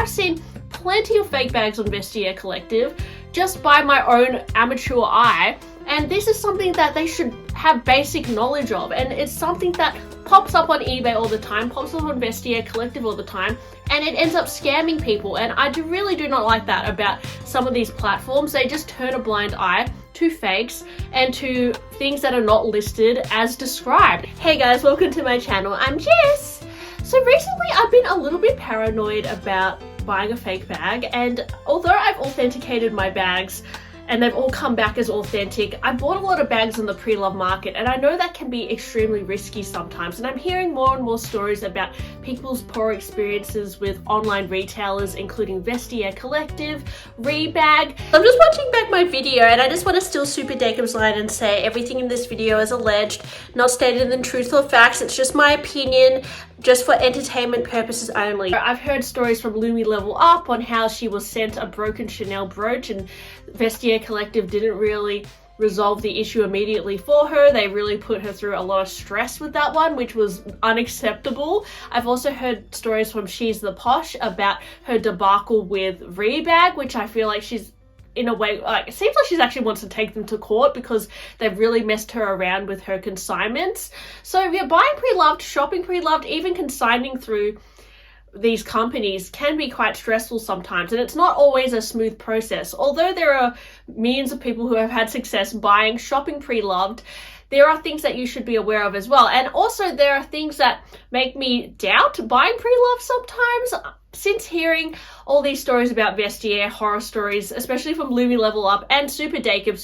I've seen plenty of fake bags on Vestiaire Collective just by my own amateur eye, and this is something that they should have basic knowledge of, and it's something that pops up on eBay all the time, pops up on Vestiaire Collective all the time, and it ends up scamming people. And I really do not like that about some of these platforms. They just turn a blind eye to fakes and to things that are not listed as described. Hey guys, welcome to my channel. I'm Jess. So recently I've been a little bit paranoid about buying a fake bag, and although I've authenticated my bags and they've all come back as authentic, I bought a lot of bags on the pre-loved market, and I know that can be extremely risky sometimes, and I'm hearing more and more stories about people's poor experiences with online retailers, including Vestiaire Collective, Rebag. I'm just watching back my video, and I just want to steal Super Jacob's line and say everything in this video is alleged, not stated in truth or facts. It's just my opinion, just for entertainment purposes only. I've heard stories from Lumi Level Up on how she was sent a broken Chanel brooch, and Vestiaire Collective didn't really resolve the issue immediately for her. They really put her through a lot of stress with that one, which was unacceptable. I've also heard stories from She's the Posh about her debacle with Rebag, which I feel like she's, in a way, like, it seems like she actually wants to take them to court because they've really messed her around with her consignments. So yeah, buying pre-loved, shopping pre-loved, even consigning through these companies can be quite stressful sometimes, and it's not always a smooth process. Although there are millions of people who have had success buying, shopping pre-loved, there are things that you should be aware of as well. And also there are things that make me doubt buying pre-loved sometimes. Since hearing all these stories about Vestiaire, horror stories, especially from Lumi Level Up and Super Jacob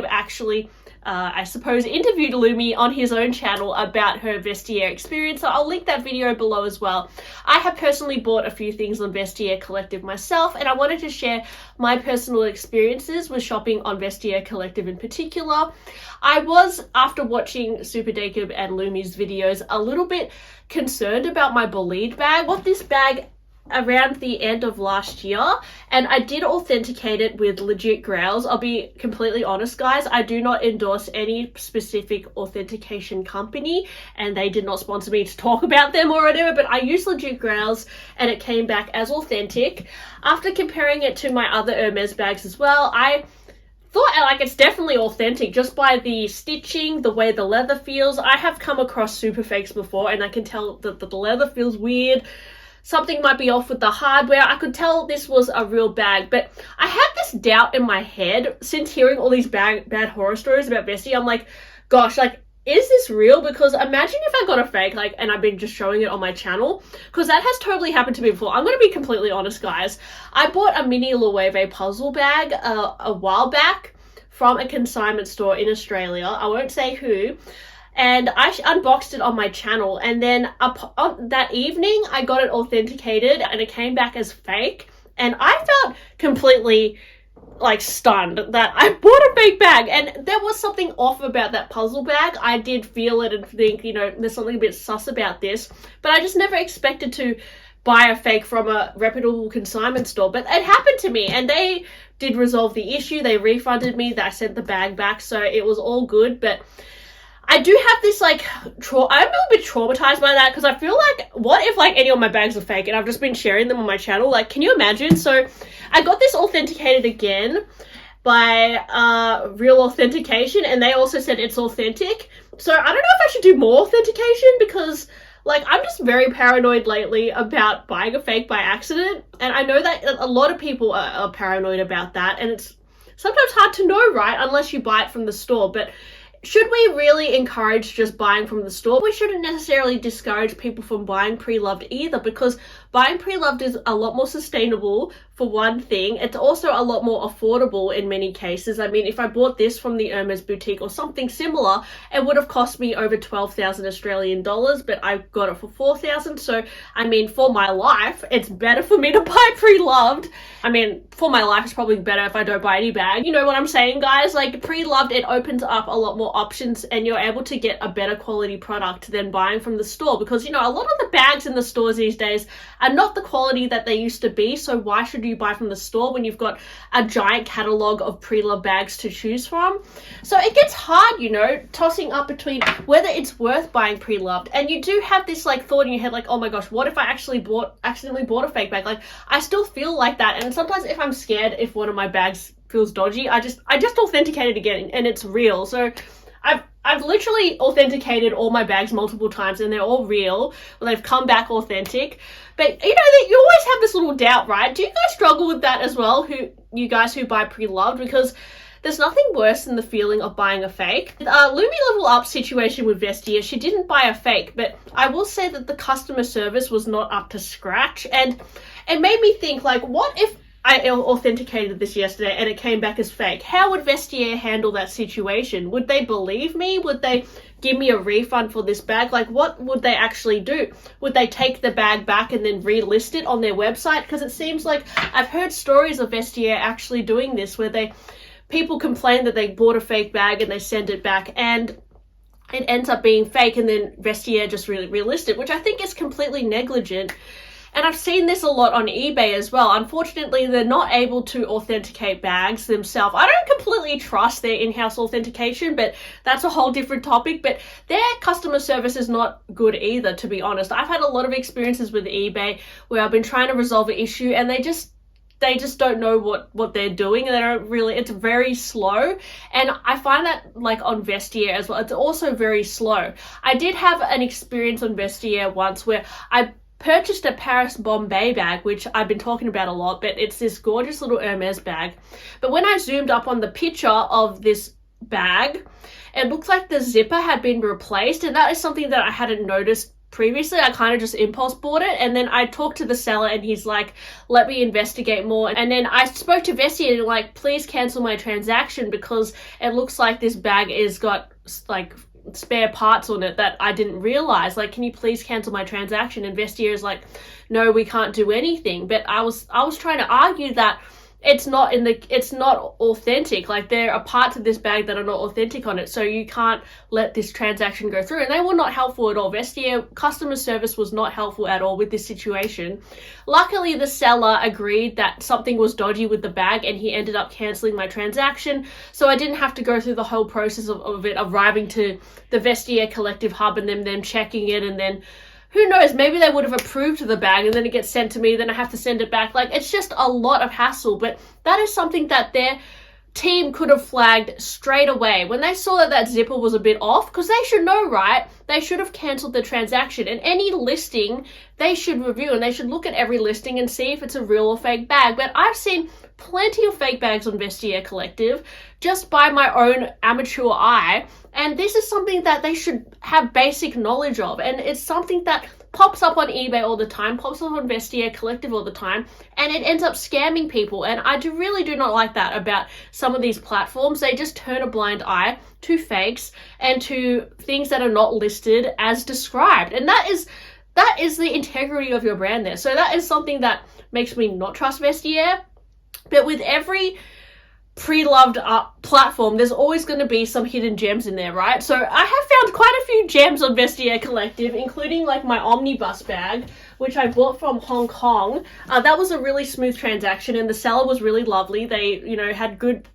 actually, I suppose, interviewed Lumi on his own channel about her Vestiaire experience. So I'll link that video below as well. I have personally bought a few things on Vestiaire Collective myself, and I wanted to share my personal experiences with shopping on Vestiaire Collective in particular. I was, after watching Super Jacob and Lumi's videos, a little bit concerned about my Believed bag. I bought this bag around the end of last year, and I did authenticate it with legit grails. I'll be completely honest, guys, I do not endorse any specific authentication company, and they did not sponsor me to talk about them or whatever, but I used legit grails and it came back as authentic. After comparing it to my other Hermes bags as well, I thought, like, it's definitely authentic just by the stitching, the way the leather feels. I have come across super fakes before, and I can tell that the leather feels weird. Something might be off with the hardware. I could tell this was a real bag, but I had this doubt in my head since hearing all these bad horror stories about Vestiaire. I'm like, gosh, like, is this real? Because imagine if I got a fake, like, and I've been just showing it on my channel, because that has totally happened to me before. I'm going to be completely honest, guys. I bought a mini Loewe puzzle bag a while back from a consignment store in Australia. I won't say who. And I unboxed it on my channel, and then on that evening I got it authenticated and it came back as fake, and I felt completely like stunned that I bought a fake bag, and there was something off about that puzzle bag. I did feel it and think, you know, there's something a bit sus about this, but I just never expected to buy a fake from a reputable consignment store. But it happened to me, and they did resolve the issue. They refunded me, I sent the bag back, so it was all good. But I do have this, like, I'm a little bit traumatized by that, because I feel like, what if, like, any of my bags are fake and I've just been sharing them on my channel? Like, can you imagine? So I got this authenticated again by Real Authentication, and they also said it's authentic. So I don't know if I should do more authentication, because, like, I'm just very paranoid lately about buying a fake by accident, and I know that a lot of people are paranoid about that, and it's sometimes hard to know, right, unless you buy it from the store. But should we really encourage just buying from the store? We shouldn't necessarily discourage people from buying pre-loved either, because buying pre-loved is a lot more sustainable, for one thing. It's also a lot more affordable in many cases. I mean, if I bought this from the Hermes boutique or something similar, it would have cost me over 12,000 Australian dollars, but I got it for 4,000. So, I mean, for my life, it's better for me to buy pre-loved. I mean, for my life, it's probably better if I don't buy any bag. You know what I'm saying, guys? Like, pre-loved, it opens up a lot more options, and you're able to get a better quality product than buying from the store, because, you know, a lot of the bags in the stores these days are not the quality that they used to be. So why should you buy from the store when you've got a giant catalog of pre-loved bags to choose from? So it gets hard, you know, tossing up between whether it's worth buying pre-loved. And you do have this like thought in your head, like, oh my gosh, what if I accidentally bought a fake bag? Like, I still feel like that. And sometimes if I'm scared, if one of my bags feels dodgy, I just authenticate it again and it's real. So I've literally authenticated all my bags multiple times and they're all real. Well, they've come back authentic. But you know, you always have this little doubt, right? Do you guys struggle with that as well, you guys who buy pre-loved? Because there's nothing worse than the feeling of buying a fake. Lumi Level Up situation with Vestiaire, she didn't buy a fake, but I will say that the customer service was not up to scratch. And it made me think, like, what if I authenticated this yesterday and it came back as fake? How would Vestiaire handle that situation? Would they believe me? Would they give me a refund for this bag? Like, what would they actually do? Would they take the bag back and then relist it on their website? Because it seems like I've heard stories of Vestiaire actually doing this, where people complain that they bought a fake bag and they send it back and it ends up being fake, and then Vestiaire just really relist it, which I think is completely negligent. And I've seen this a lot on eBay as well. Unfortunately, they're not able to authenticate bags themselves. I don't completely trust their in-house authentication, but that's a whole different topic. But their customer service is not good either, to be honest. I've had a lot of experiences with eBay where I've been trying to resolve an issue and they just don't know what they're doing, and they don't really, it's very slow. And I find that like on Vestiaire as well, it's also very slow. I did have an experience on Vestiaire once where I purchased a Paris Bombay bag, which I've been talking about a lot, but it's this gorgeous little Hermes bag. But when I zoomed up on the picture of this bag, it looks like the zipper had been replaced, and that is something that I hadn't noticed previously. I kind of just impulse bought it, and then I talked to the seller and he's like, let me investigate more. And then I spoke to Vestiaire and like, please cancel my transaction because it looks like this bag is got like spare parts on it that I didn't realize. Like, can you please cancel my transaction? And Vestiaire is like, no, we can't do anything. But I was trying to argue that it's not authentic. Like, there are parts of this bag that are not authentic on it, so you can't let this transaction go through. And they were not helpful at all. Vestiaire customer service was not helpful at all with this situation. Luckily, the seller agreed that something was dodgy with the bag and he ended up cancelling my transaction, so I didn't have to go through the whole process of it arriving to the Vestiaire collective hub and them checking it, and then who knows, maybe they would have approved the bag and then it gets sent to me, then I have to send it back. Like, it's just a lot of hassle. But that is something that their team could have flagged straight away when they saw that zipper was a bit off, because they should know, right? They should have cancelled the transaction. And any listing they should review, and they should look at every listing and see if it's a real or fake bag. But I've seen plenty of fake bags on Vestiaire Collective just by my own amateur eye, and this is something that they should have basic knowledge of. And it's something that pops up on eBay all the time, pops up on Vestiaire Collective all the time, and it ends up scamming people. And I really do not like that about some of these platforms. They just turn a blind eye to fakes and to things that are not listed as described. And that is the integrity of your brand there. So that is something that makes me not trust Vestiaire. But with every pre-loved platform, there's always going to be some hidden gems in there, right? So I have found quite a few gems on Vestiaire Collective, including like my omnibus bag, which I bought from Hong Kong. That was a really smooth transaction, and the seller was really lovely. They, had good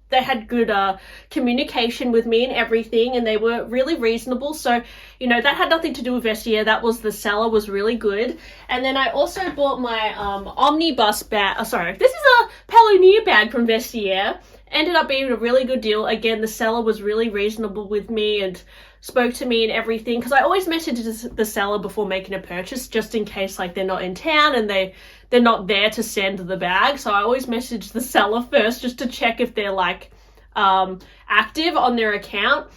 communication with me and everything, and they were really reasonable. So, that had nothing to do with Vestiaire. That was, the seller was really good. And then I also bought my omnibus bag. This is a Paloneer bag from Vestiaire. Ended up being a really good deal. Again, the seller was really reasonable with me and spoke to me and everything, because I always message the seller before making a purchase, just in case like they're not in town and they're not there to send the bag. So I always message the seller first just to check if they're like active on their account.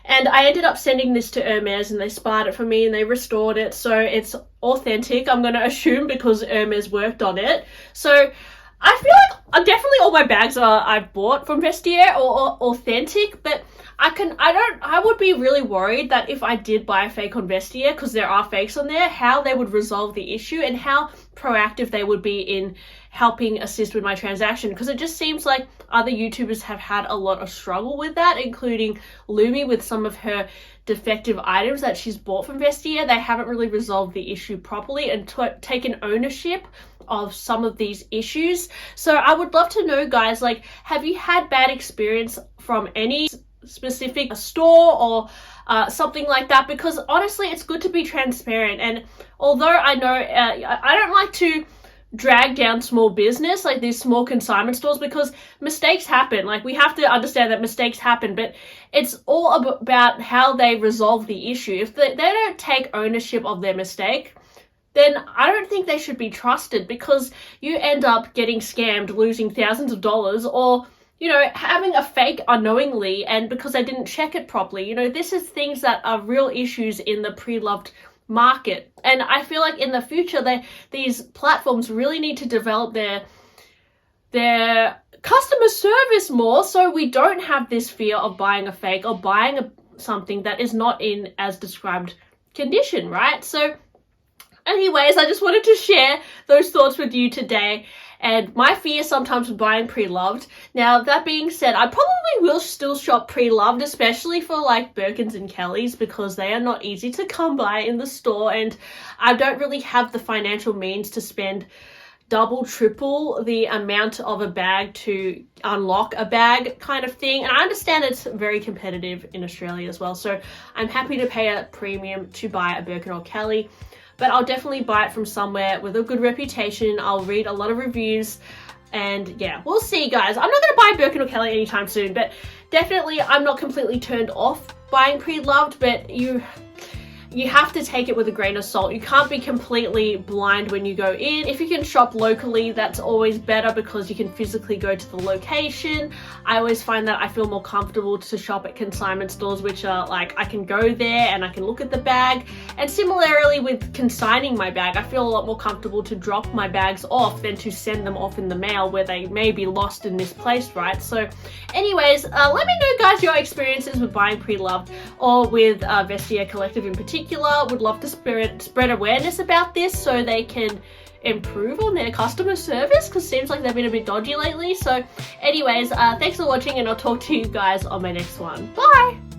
And I ended up sending this to Hermes, and they spied it for me and they restored it, so it's authentic, I'm going to assume, because Hermes worked on it. So I feel like definitely all my bags I've bought from Vestiaire are authentic, but I would be really worried that if I did buy a fake on Vestiaire, because there are fakes on there, how they would resolve the issue and how proactive they would be in helping assist with my transaction, because it just seems like other YouTubers have had a lot of struggle with that, including Lumi with some of her defective items that she's bought from Vestiaire. They haven't really resolved the issue properly and taken ownership of some of these issues. So I would love to know, guys, like, have you had bad experience from any specific store or something like that? Because honestly, it's good to be transparent. And although I know I don't like to drag down small business, like these small consignment stores, because mistakes happen. Like, we have to understand that mistakes happen, but it's all about how they resolve the issue. If they don't take ownership of their mistake, then I don't think they should be trusted, because you end up getting scammed, losing thousands of dollars, or, you know, having a fake unknowingly, and because they didn't check it properly. You know, this is things that are real issues in the pre-loved market. And I feel like in the future, these platforms really need to develop their customer service more, so we don't have this fear of buying a fake or buying something that is not in as described condition, right? So anyways, I just wanted to share those thoughts with you today, and my fear sometimes with buying pre-loved. Now, that being said, I probably will still shop pre-loved, especially for like Birkins and Kellys, because they are not easy to come by in the store, and I don't really have the financial means to spend double, triple the amount of a bag to unlock a bag kind of thing. And I understand it's very competitive in Australia as well, so I'm happy to pay a premium to buy a Birkin or Kelly. But I'll definitely buy it from somewhere with a good reputation. I'll read a lot of reviews, and yeah, we'll see, guys. I'm not going to buy Birkin or Kelly anytime soon, but definitely I'm not completely turned off buying pre-loved, but you have to take it with a grain of salt. You can't be completely blind when you go in. If you can shop locally, that's always better, because you can physically go to the location. I always find that I feel more comfortable to shop at consignment stores, which are like, I can go there and I can look at the bag. And similarly with consigning my bag, I feel a lot more comfortable to drop my bags off than to send them off in the mail where they may be lost and misplaced, right? So anyways, let me know, guys, your experiences with buying pre-loved or with Vestiaire Collective in particular. Would love to spread awareness about this so they can improve on their customer service, because it seems like they've been a bit dodgy lately. So anyways, thanks for watching, and I'll talk to you guys on my next one. Bye!